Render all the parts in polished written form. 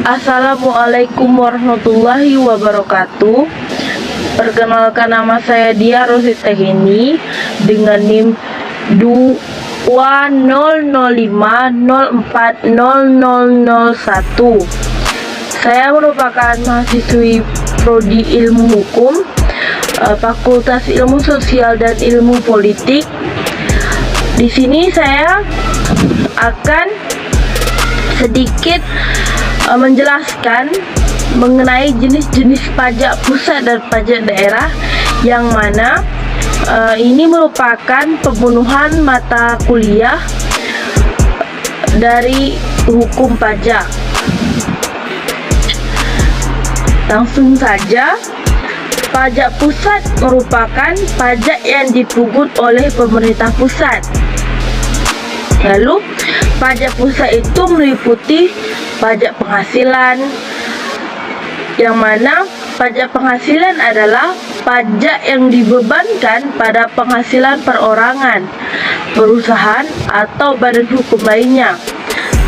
Assalamualaikum warahmatullahi wabarakatuh. Perkenalkan, nama saya Dia Rosita Heni dengan NIM 2005040001. Saya merupakan mahasiswi Prodi Ilmu Hukum, Fakultas Ilmu Sosial dan Ilmu Politik. Di sini saya akan sedikit menjelaskan mengenai jenis-jenis pajak pusat dan pajak daerah, yang mana ini merupakan pemenuhan mata kuliah dari hukum pajak. Langsung saja, pajak pusat merupakan pajak yang dipungut oleh pemerintah pusat. Lalu, pajak pusat itu meliputi pajak penghasilan, yang mana pajak penghasilan adalah pajak yang dibebankan pada penghasilan perorangan, perusahaan, atau badan hukum lainnya.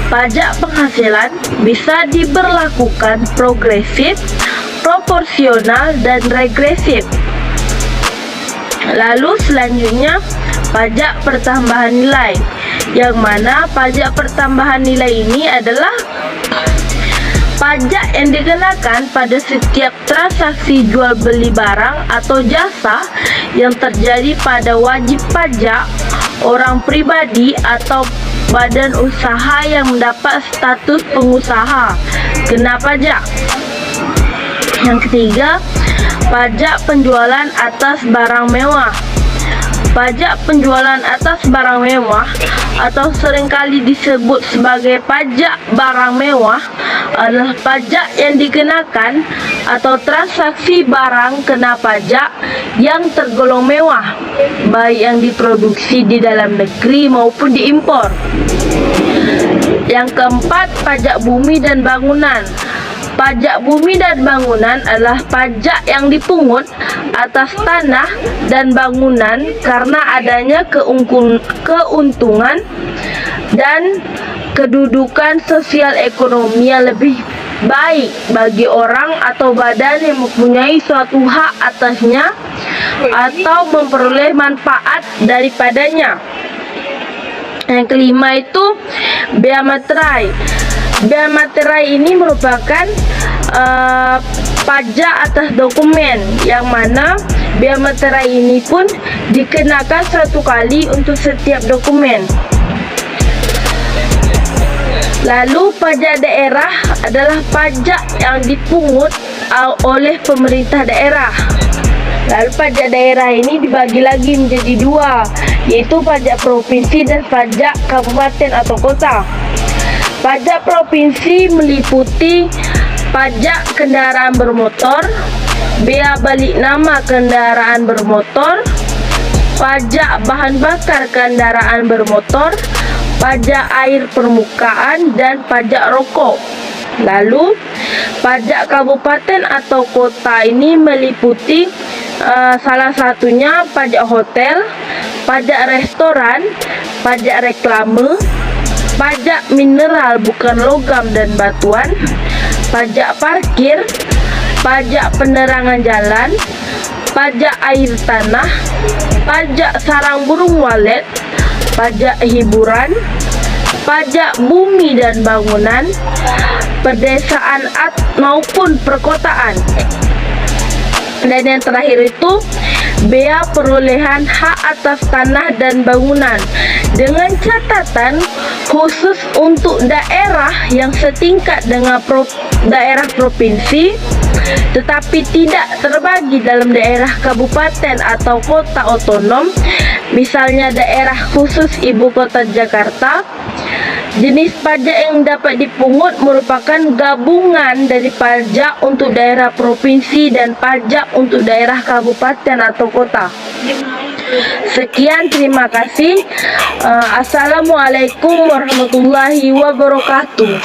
Pajak penghasilan bisa diberlakukan progresif, proporsional, dan regresif. Lalu selanjutnya, pajak pertambahan nilai, yang mana pajak pertambahan nilai ini adalah pajak yang dikenakan pada setiap transaksi jual beli barang atau jasa yang terjadi pada wajib pajak orang pribadi atau badan usaha yang mendapat status pengusaha kena pajak. Yang ketiga, pajak penjualan atas barang mewah. Pajak penjualan atas barang mewah atau seringkali disebut sebagai pajak barang mewah adalah pajak yang dikenakan atau transaksi barang kena pajak yang tergolong mewah, baik yang diproduksi di dalam negeri maupun diimpor. Yang keempat, pajak bumi dan bangunan. Pajak bumi dan bangunan adalah pajak yang dipungut atas tanah dan bangunan karena adanya keuntungan dan kedudukan sosial ekonomi yang lebih baik bagi orang atau badan yang mempunyai suatu hak atasnya atau memperoleh manfaat daripadanya. Yang kelima itu bea materai. Bea materai ini merupakan pajak atas dokumen, yang mana bea materai ini pun dikenakan satu kali untuk setiap dokumen. Lalu pajak daerah adalah pajak yang dipungut oleh pemerintah daerah. Lalu pajak daerah ini dibagi lagi menjadi dua, yaitu pajak provinsi dan pajak kabupaten atau kota. Pajak provinsi meliputi pajak kendaraan bermotor, bea balik nama kendaraan bermotor, pajak bahan bakar kendaraan bermotor, pajak air permukaan, dan pajak rokok. Lalu, pajak kabupaten atau kota ini meliputi salah satunya pajak hotel, pajak restoran, pajak reklame, pajak mineral bukan logam dan batuan, pajak parkir, pajak penerangan jalan, pajak air tanah, pajak sarang burung walet, pajak hiburan, pajak bumi dan bangunan, pedesaan maupun perkotaan. Dan yang terakhir itu bea perolehan hak atas tanah dan bangunan, dengan catatan khusus untuk daerah yang setingkat dengan daerah provinsi tetapi tidak terbagi dalam daerah kabupaten atau kota otonom, misalnya daerah khusus ibu kota Jakarta. Jenis pajak yang dapat dipungut merupakan gabungan dari pajak untuk daerah provinsi dan pajak untuk daerah kabupaten atau kota. Sekian, terima kasih. Assalamualaikum warahmatullahi wabarakatuh.